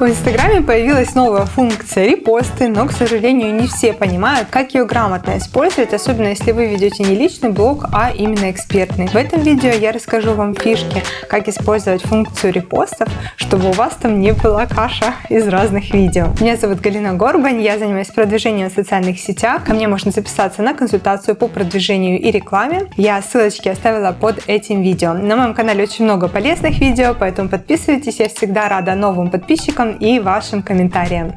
В Инстаграме появилась новая функция репосты, но, к сожалению, не все понимают, как ее грамотно использовать, особенно если вы ведете не личный блог, а именно экспертный. В этом видео я расскажу вам фишки, как использовать функцию репостов, чтобы у вас там не была каша из разных видео. Меня зовут Галина Горбань, я занимаюсь продвижением в социальных сетях. Ко мне можно записаться на консультацию по продвижению и рекламе. Я ссылочки оставила под этим видео. На моем канале очень много полезных видео, поэтому подписывайтесь, я всегда рада новым подписчикам и вашим комментариям.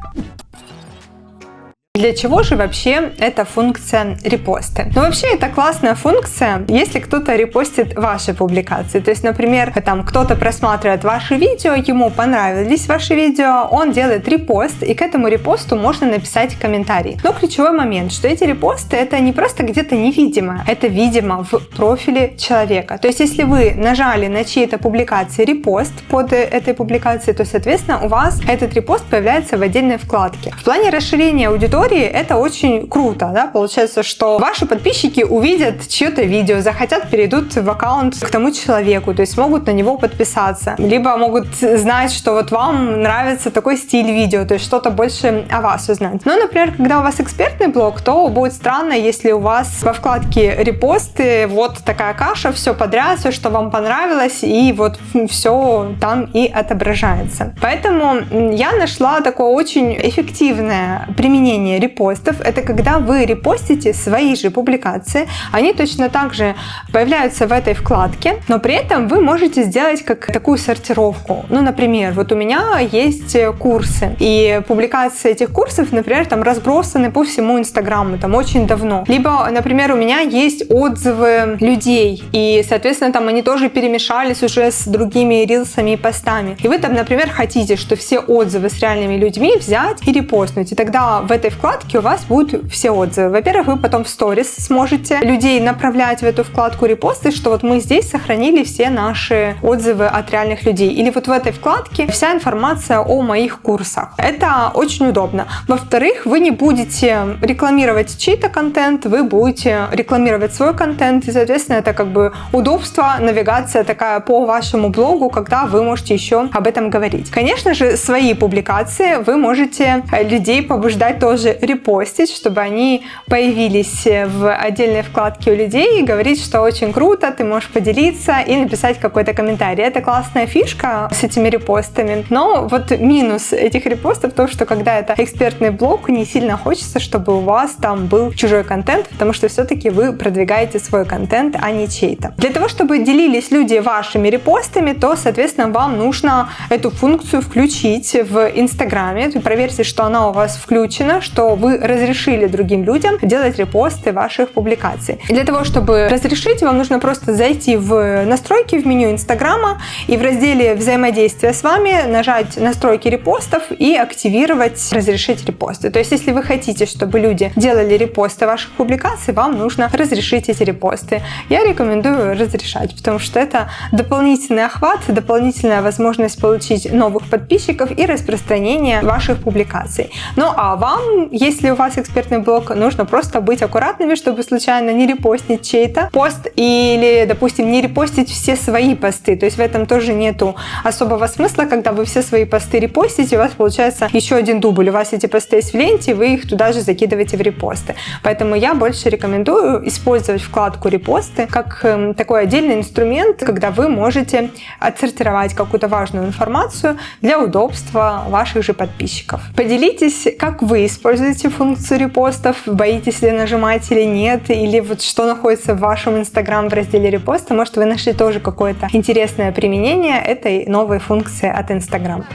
Для чего же вообще эта функция репосты? Ну, вообще, это классная функция, если кто-то репостит ваши публикации. То есть, например, там кто-то просматривает ваши видео, ему понравились ваши видео, он делает репост, и к этому репосту можно написать комментарий. Но ключевой момент, что эти репосты, это не просто где-то невидимо, это видимо в профиле человека. То есть, если вы нажали на чьи-то публикации репост под этой публикацией, то, соответственно, у вас этот репост появляется в отдельной вкладке. В плане расширения аудитории это очень круто, да? Получается, что ваши подписчики увидят чье-то видео, захотят, перейдут в аккаунт к тому человеку, то есть могут на него подписаться, либо могут знать, что вот вам нравится такой стиль видео, то есть что-то больше о вас узнать. Но, например, когда у вас экспертный блог, то будет странно, если у вас во вкладке репосты вот такая каша, все подряд, все, что вам понравилось, и вот все там и отображается. Поэтому я нашла такое очень эффективное применение репостов. Это когда вы репостите свои же публикации, они точно так же появляются в этой вкладке, но при этом вы можете сделать как такую сортировку. Ну, например, вот у меня есть курсы, и публикации этих курсов, например, там разбросаны по всему Инстаграму, там очень давно. Либо, например, у меня есть отзывы людей, и, соответственно, там они тоже перемешались уже с другими рилсами и постами. И вы там, например, хотите, что все отзывы с реальными людьми взять и репостнуть, и тогда в этой вкладке у вас будут все отзывы. Во-первых, вы потом в сторис сможете людей направлять в эту вкладку репосты, что вот мы здесь сохранили все наши отзывы от реальных людей. Или вот в этой вкладке вся информация о моих курсах. Это очень удобно. Во-вторых, вы не будете рекламировать чей-то контент, вы будете рекламировать свой контент, и, соответственно, это как бы удобство, навигация такая по вашему блогу, когда вы можете еще об этом говорить. Конечно же, свои публикации вы можете людей побуждать тоже репостить, чтобы они появились в отдельной вкладке у людей, и говорить, что очень круто, ты можешь поделиться и написать какой-то комментарий. Это классная фишка с этими репостами, но вот минус этих репостов в том, что когда это экспертный блог, не сильно хочется, чтобы у вас там был чужой контент, потому что все-таки вы продвигаете свой контент, а не чей-то. Для того, чтобы делились люди вашими репостами, то, соответственно, вам нужно эту функцию включить в Инстаграме. Проверьте, что она у вас включена, что вы разрешили другим людям делать репосты ваших публикаций. И для того, чтобы разрешить, вам нужно просто зайти в настройки в меню Инстаграма и в разделе «Взаимодействие с вами» нажать «Настройки репостов» и активировать «Разрешить репосты». То есть, если вы хотите, чтобы люди делали репосты ваших публикаций, вам нужно разрешить эти репосты. Я рекомендую разрешать, потому что это дополнительный охват, дополнительная возможность получить новых подписчиков и распространение ваших публикаций. Ну а вам, если у вас экспертный блог, нужно просто быть аккуратными, чтобы случайно не репостить чей-то пост или, допустим, не репостить все свои посты. То есть в этом тоже нету особого смысла, когда вы все свои посты репостите, у вас получается еще один дубль. У вас эти посты есть в ленте, вы их туда же закидываете в репосты. Поэтому я больше рекомендую использовать вкладку репосты как такой отдельный инструмент, когда вы можете отсортировать какую-то важную информацию для удобства ваших же подписчиков. Поделитесь, как вы используете функцию репостов, боитесь ли нажимать или нет, или вот что находится в вашем Инстаграм в разделе репоста. Может, вы нашли тоже какое-то интересное применение этой новой функции от Инстаграм.